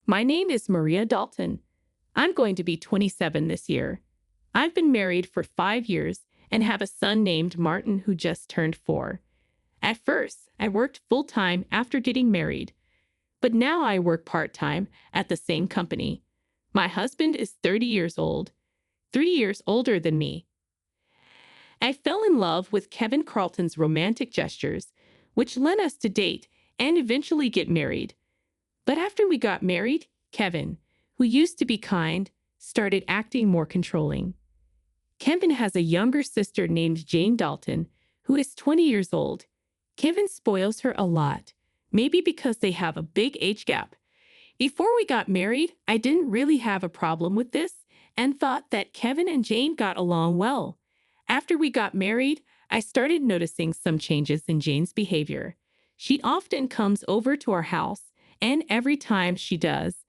My name is Maria Dalton. I'm going to be 27 this year. I've been married for 5 years and have a son named Martin who just turned 4. At first, I worked full-time after getting married, but now I work part-time at the same company. My husband is 30 years old, 3 years older than me. I fell in love with Kevin Carlton's romantic gestures, which led us to date and eventually get married. But after we got married, Kevin, who used to be kind, started acting more controlling. Kevin has a younger sister named Jane Dalton, who is 20 years old. Kevin spoils her a lot, maybe because they have a big age gap. Before we got married, I didn't really have a problem with this and thought that Kevin and Jane got along well. After we got married, I started noticing some changes in Jane's behavior. She often comes over to our house, and every time she does,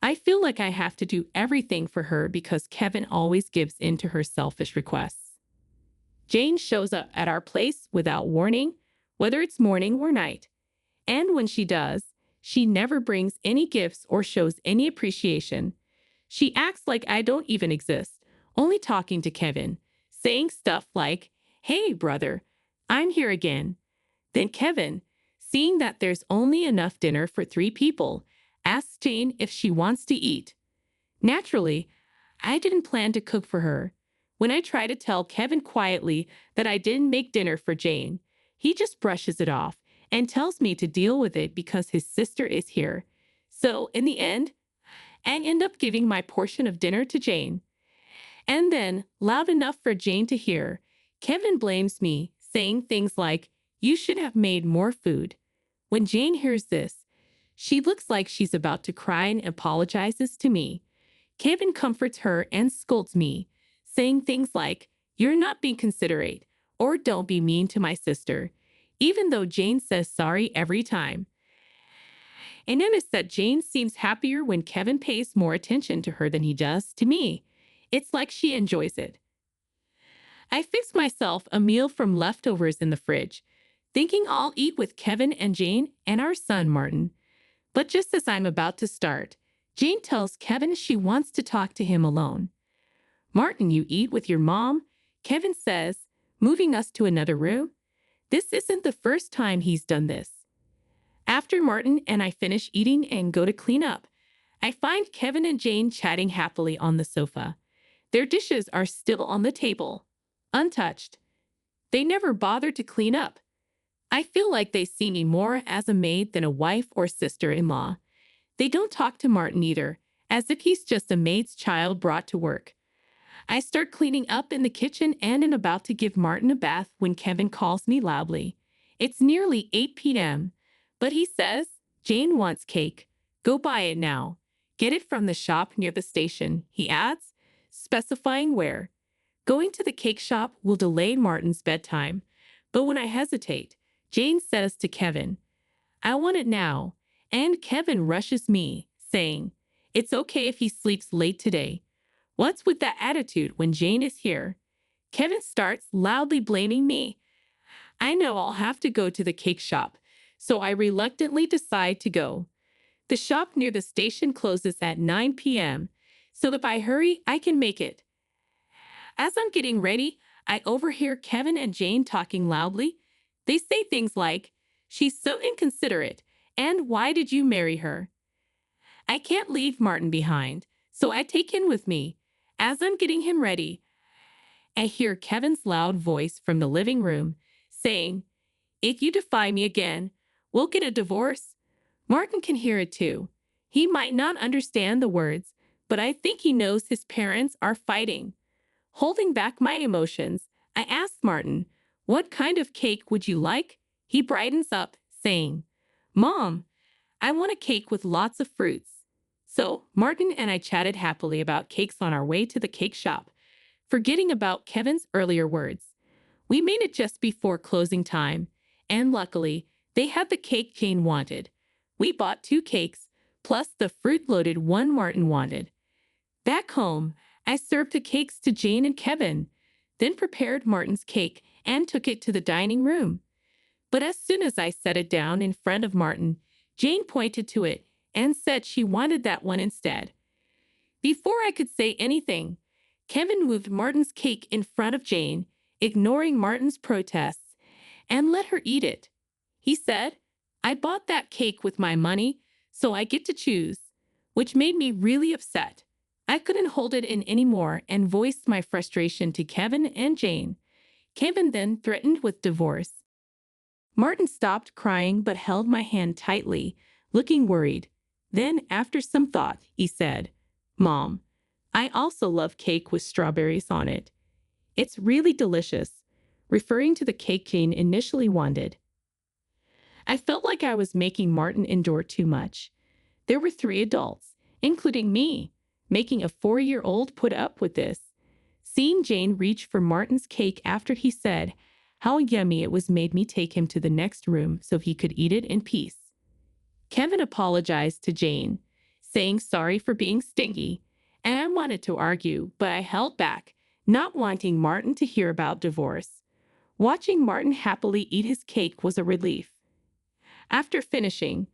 I feel like I have to do everything for her because Kevin always gives in to her selfish requests. Jane shows up at our place without warning, whether it's morning or night. And when she does, she never brings any gifts or shows any appreciation. She acts like I don't even exist, only talking to Kevin, saying stuff like, "Hey, brother, I'm here again." Then Kevin, seeing that there's only enough dinner for 3 people, asks Jane if she wants to eat. Naturally, I didn't plan to cook for her. When I try to tell Kevin quietly that I didn't make dinner for Jane, he just brushes it off and tells me to deal with it because his sister is here. So, in the end, I end up giving my portion of dinner to Jane. And then, loud enough for Jane to hear, Kevin blames me, saying things like, "You should have made more food." When Jane hears this, she looks like she's about to cry and apologizes to me. Kevin comforts her and scolds me, saying things like, "You're not being considerate," or "Don't be mean to my sister," even though Jane says sorry every time. I notice that Jane seems happier when Kevin pays more attention to her than he does to me. It's like she enjoys it. I fix myself a meal from leftovers in the fridge, thinking I'll eat with Kevin and Jane and our son Martin. But just as I'm about to start, Jane tells Kevin she wants to talk to him alone. "Martin, you eat with your mom," Kevin says, moving us to another room. This isn't the first time he's done this. After Martin and I finish eating and go to clean up, I find Kevin and Jane chatting happily on the sofa. Their dishes are still on the table, untouched. They never bothered to clean up. I feel like they see me more as a maid than a wife or sister-in-law. They don't talk to Martin either, as if he's just a maid's child brought to work. I start cleaning up in the kitchen and am about to give Martin a bath when Kevin calls me loudly. It's nearly 8 p.m., but he says, "Jane wants cake. Go buy it now. Get it from the shop near the station," he adds, specifying where. Going to the cake shop will delay Martin's bedtime, but when I hesitate, Jane says to Kevin, "I want it now," and Kevin rushes me, saying, "It's okay if he sleeps late today." What's with that attitude when Jane is here? Kevin starts loudly blaming me. I know I'll have to go to the cake shop, so I reluctantly decide to go. The shop near the station closes at 9 p.m., so if I hurry, I can make it. As I'm getting ready, I overhear Kevin and Jane talking loudly. They say things like, "She's so inconsiderate," and "Why did you marry her?" I can't leave Martin behind, so I take him with me. As I'm getting him ready, I hear Kevin's loud voice from the living room saying, "If you defy me again, we'll get a divorce." Martin can hear it too. He might not understand the words, but I think he knows his parents are fighting. Holding back my emotions, I ask Martin, "What kind of cake would you like?" He brightens up, saying, "Mom, I want a cake with lots of fruits." So Martin and I chatted happily about cakes on our way to the cake shop, forgetting about Kevin's earlier words. We made it just before closing time, and luckily, they had the cake Jane wanted. We bought 2 cakes, plus the fruit-loaded one Martin wanted. Back home, I served the cakes to Jane and Kevin, then prepared Martin's cake and took it to the dining room. But as soon as I set it down in front of Martin, Jane pointed to it and said she wanted that one instead. Before I could say anything, Kevin moved Martin's cake in front of Jane, ignoring Martin's protests, and let her eat it. He said, "I bought that cake with my money, so I get to choose," which made me really upset. I couldn't hold it in anymore and voiced my frustration to Kevin and Jane. Kevin then threatened with divorce. Martin stopped crying but held my hand tightly, looking worried. Then, after some thought, he said, "Mom, I also love cake with strawberries on it. It's really delicious," referring to the cake Jane initially wanted. I felt like I was making Martin endure too much. There were 3 adults, including me, making a 4-year-old put up with this. Seeing Jane reach for Martin's cake after he said how yummy it was made me take him to the next room so he could eat it in peace. Kevin apologized to Jane, saying sorry for being stingy, and I wanted to argue, but I held back, not wanting Martin to hear about divorce. Watching Martin happily eat his cake was a relief. After finishing,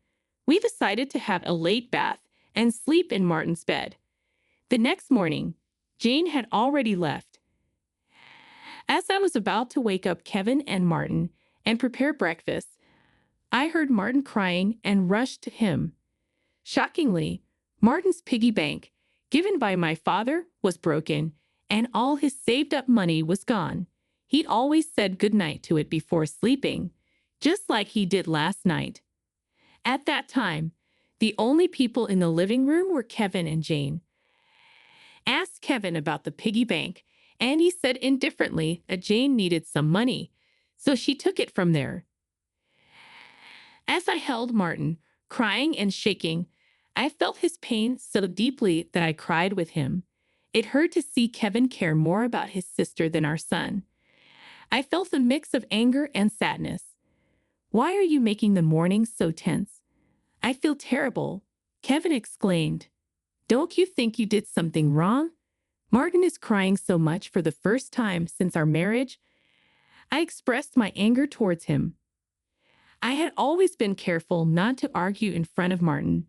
we decided to have a late bath and sleep in Martin's bed. The next morning, Jane had already left. As I was about to wake up Kevin and Martin and prepare breakfast, I heard Martin crying and rushed to him. Shockingly, Martin's piggy bank, given by my father, was broken, and all his saved-up money was gone. He'd always said goodnight to it before sleeping, just like he did last night. At that time, the only people in the living room were Kevin and Jane. Asked Kevin about the piggy bank, and he said indifferently that Jane needed some money, so she took it from there. As I held Martin, crying and shaking, I felt his pain so deeply that I cried with him. It hurt to see Kevin care more about his sister than our son. I felt a mix of anger and sadness. "Why are you making the mornings so tense?" "I feel terrible," Kevin exclaimed. "Don't you think you did something wrong? Martin is crying so much for the first time since our marriage." I expressed my anger towards him. I had always been careful not to argue in front of Martin,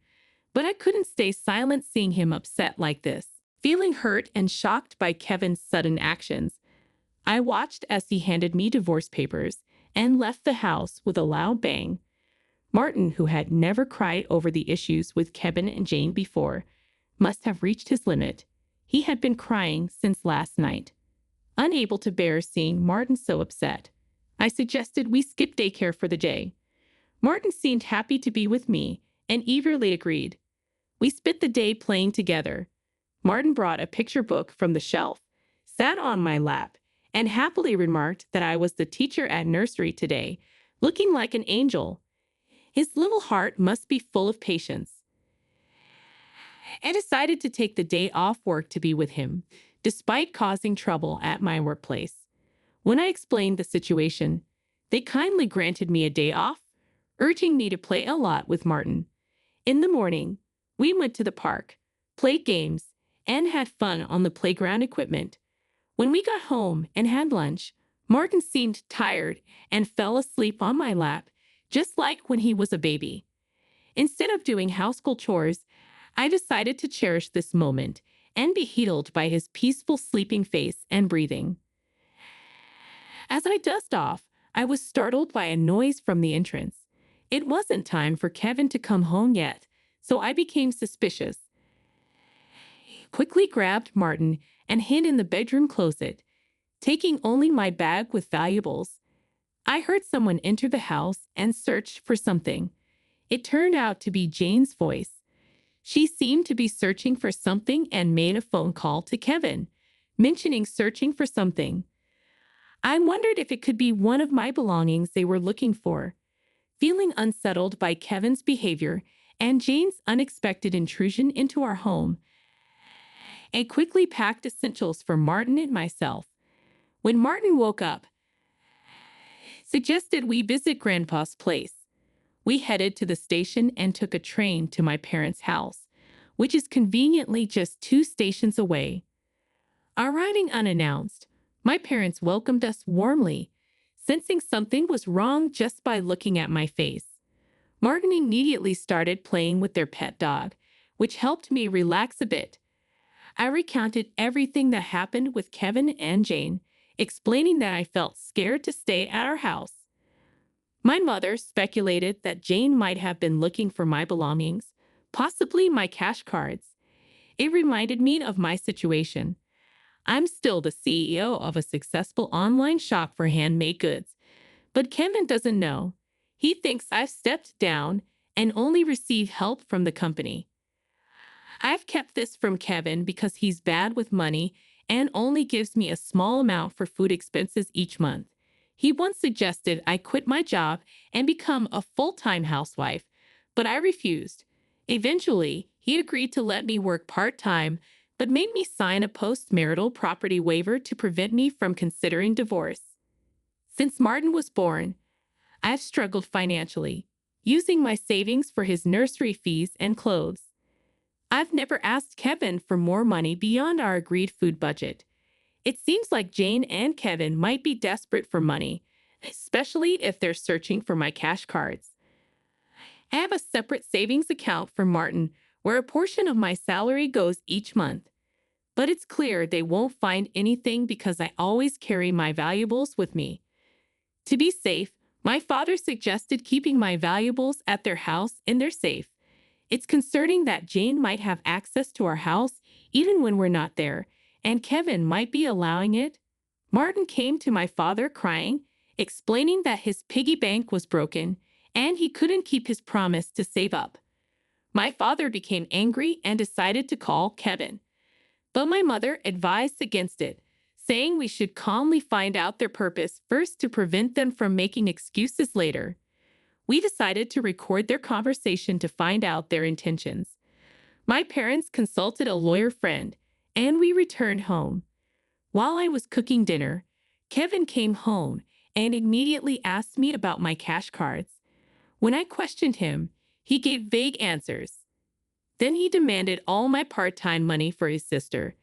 but I couldn't stay silent seeing him upset like this. Feeling hurt and shocked by Kevin's sudden actions, I watched as he handed me divorce papers and left the house with a loud bang. Martin, who had never cried over the issues with Kevin and Jane before, must have reached his limit. He had been crying since last night. Unable to bear seeing Martin so upset, I suggested we skip daycare for the day. Martin seemed happy to be with me and eagerly agreed. We spent the day playing together. Martin brought a picture book from the shelf, sat on my lap, and happily remarked that I was the teacher at nursery today, looking like an angel. His little heart must be full of patience. I decided to take the day off work to be with him, despite causing trouble at my workplace. When I explained the situation, they kindly granted me a day off, urging me to play a lot with Martin. In the morning, we went to the park, played games, and had fun on the playground equipment. When we got home and had lunch, Martin seemed tired and fell asleep on my lap, just like when he was a baby. Instead of doing household chores, I decided to cherish this moment and be healed by his peaceful sleeping face and breathing. As I dozed off, I was startled by a noise from the entrance. It wasn't time for Kevin to come home yet, so I became suspicious. Quickly grabbed Martin and hid in the bedroom closet, taking only my bag with valuables. I heard someone enter the house and search for something. It turned out to be Jane's voice. She seemed to be searching for something and made a phone call to Kevin, mentioning searching for something. I wondered if it could be one of my belongings they were looking for. Feeling unsettled by Kevin's behavior and Jane's unexpected intrusion into our home, I quickly packed essentials for Martin and myself. When Martin woke up, suggested we visit Grandpa's place. We headed to the station and took a train to my parents' house, which is conveniently just 2 stations away. Arriving unannounced, my parents welcomed us warmly, sensing something was wrong just by looking at my face. Martin immediately started playing with their pet dog, which helped me relax a bit. I recounted everything that happened with Kevin and Jane, explaining that I felt scared to stay at our house. My mother speculated that Jane might have been looking for my belongings, possibly my cash cards. It reminded me of my situation. I'm still the CEO of a successful online shop for handmade goods, but Kevin doesn't know. He thinks I've stepped down and only receive help from the company. I've kept this from Kevin because he's bad with money and only gives me a small amount for food expenses each month. He once suggested I quit my job and become a full-time housewife, but I refused. Eventually, he agreed to let me work part-time, but made me sign a post-marital property waiver to prevent me from considering divorce. Since Martin was born, I've struggled financially, using my savings for his nursery fees and clothes. I've never asked Kevin for more money beyond our agreed food budget. It seems like Jane and Kevin might be desperate for money, especially if they're searching for my cash cards. I have a separate savings account for Martin where a portion of my salary goes each month. But it's clear they won't find anything because I always carry my valuables with me. To be safe, my father suggested keeping my valuables at their house in their safe. It's concerning that Jane might have access to our house even when we're not there, and Kevin might be allowing it. Martin came to my father crying, explaining that his piggy bank was broken and he couldn't keep his promise to save up. My father became angry and decided to call Kevin. But my mother advised against it, saying we should calmly find out their purpose first to prevent them from making excuses later. We decided to record their conversation to find out their intentions. My parents consulted a lawyer friend, and we returned home. While I was cooking dinner, Kevin came home and immediately asked me about my cash cards. When I questioned him, he gave vague answers. Then he demanded all my part-time money for his sister.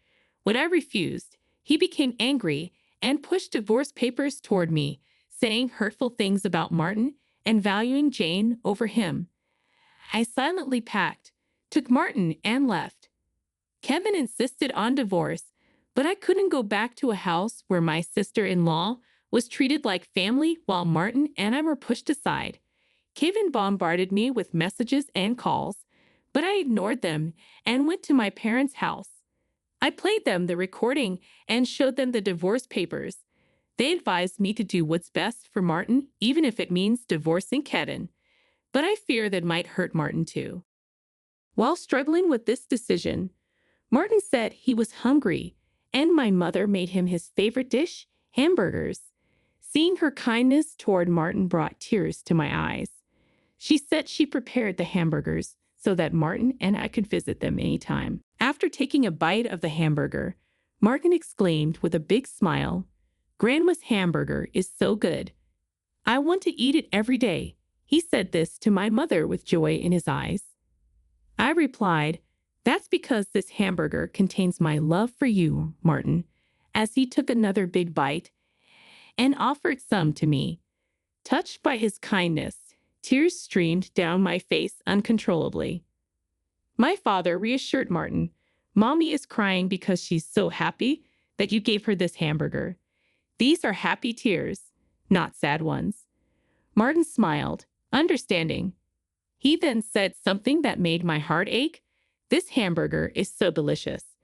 When I refused, he became angry and pushed divorce papers toward me, saying hurtful things about Martin and valuing Jane over him. I silently packed, took Martin, and left. Kevin insisted on divorce, but I couldn't go back to a house where my sister-in-law was treated like family while Martin and I were pushed aside. Kevin bombarded me with messages and calls, but I ignored them and went to my parents' house. I played them the recording and showed them the divorce papers. They advised me to do what's best for Martin, even if it means divorcing Kevin. But I fear that might hurt Martin too. While struggling with this decision, Martin said he was hungry, and my mother made him his favorite dish, hamburgers. Seeing her kindness toward Martin brought tears to my eyes. She said she prepared the hamburgers so that Martin and I could visit them anytime. After taking a bite of the hamburger, Martin exclaimed with a big smile, "Grandma's hamburger is so good. I want to eat it every day." He said this to my mother with joy in his eyes. I replied, "That's because this hamburger contains my love for you, Martin," as he took another big bite and offered some to me. Touched by his kindness, tears streamed down my face uncontrollably. My father reassured Martin, "Mommy is crying because she's so happy that you gave her this hamburger. These are happy tears, not sad ones." Martin smiled, understanding. He then said something that made my heart ache. "This hamburger is so delicious.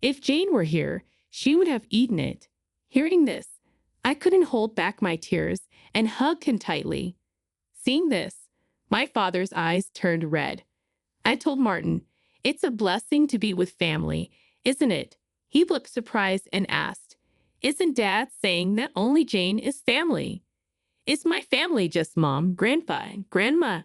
If Jane were here, she would have eaten it." Hearing this, I couldn't hold back my tears and hugged him tightly. Seeing this, my father's eyes turned red. I told Martin, "It's a blessing to be with family, isn't it?" He looked surprised and asked, "Isn't Dad saying that only Jane is family? Is my family just Mom, Grandpa, and Grandma?"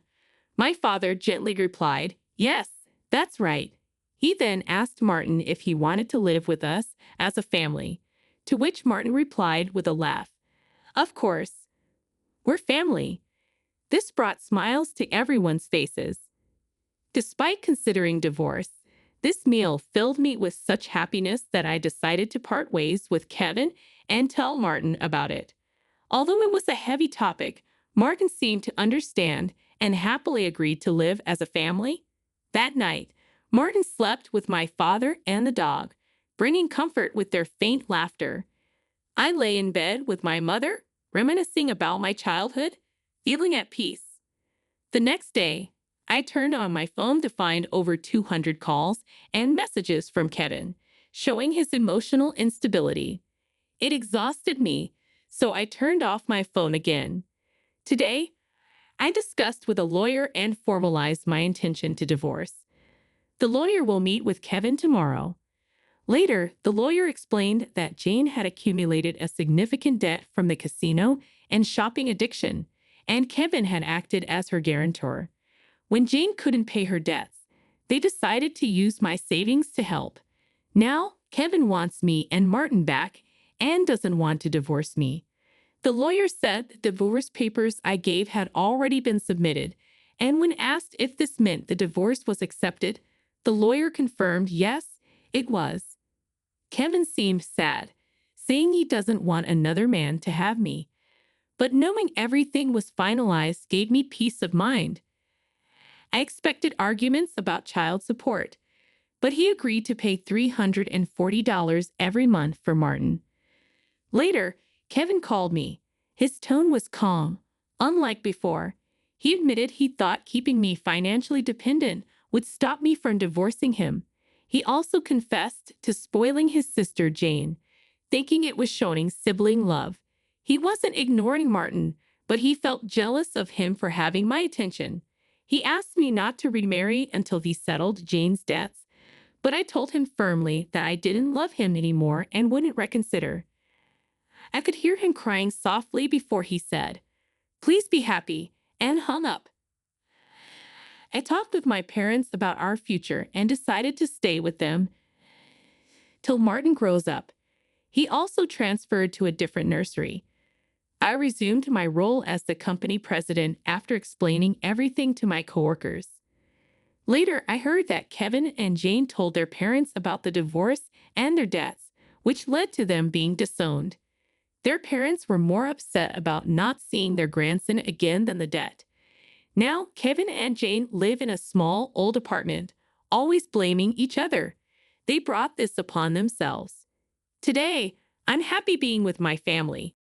My father gently replied, "Yes, that's right." He then asked Martin if he wanted to live with us as a family, to which Martin replied with a laugh, "Of course. We're family." This brought smiles to everyone's faces. Despite considering divorce, this meal filled me with such happiness that I decided to part ways with Kevin and tell Martin about it. Although it was a heavy topic, Martin seemed to understand and happily agreed to live as a family. That night, Martin slept with my father and the dog, bringing comfort with their faint laughter. I lay in bed with my mother, reminiscing about my childhood, feeling at peace. The next day, I turned on my phone to find over 200 calls and messages from Kevin, showing his emotional instability. It exhausted me, so I turned off my phone again. Today, I discussed with a lawyer and formalized my intention to divorce. The lawyer will meet with Kevin tomorrow. Later, the lawyer explained that Jane had accumulated a significant debt from the casino and shopping addiction, and Kevin had acted as her guarantor. When Jane couldn't pay her debts, they decided to use my savings to help. Now, Kevin wants me and Martin back and doesn't want to divorce me. The lawyer said the divorce papers I gave had already been submitted, and when asked if this meant the divorce was accepted, the lawyer confirmed yes, it was. Kevin seemed sad, saying he doesn't want another man to have me. But knowing everything was finalized gave me peace of mind. I expected arguments about child support, but he agreed to pay $340 every month for Martin. Later, Kevin called me. His tone was calm. Unlike before, he admitted he thought keeping me financially dependent would stop me from divorcing him. He also confessed to spoiling his sister Jane, thinking it was showing sibling love. He wasn't ignoring Martin, but he felt jealous of him for having my attention. He asked me not to remarry until he settled Jane's debts, but I told him firmly that I didn't love him anymore and wouldn't reconsider. I could hear him crying softly before he said, "Please be happy," and hung up. I talked with my parents about our future and decided to stay with them till Martin grows up. He also transferred to a different nursery. I resumed my role as the company president after explaining everything to my coworkers. Later, I heard that Kevin and Jane told their parents about the divorce and their debts, which led to them being disowned. Their parents were more upset about not seeing their grandson again than the debt. Now, Kevin and Jane live in a small, old apartment, always blaming each other. They brought this upon themselves. Today, I'm happy being with my family.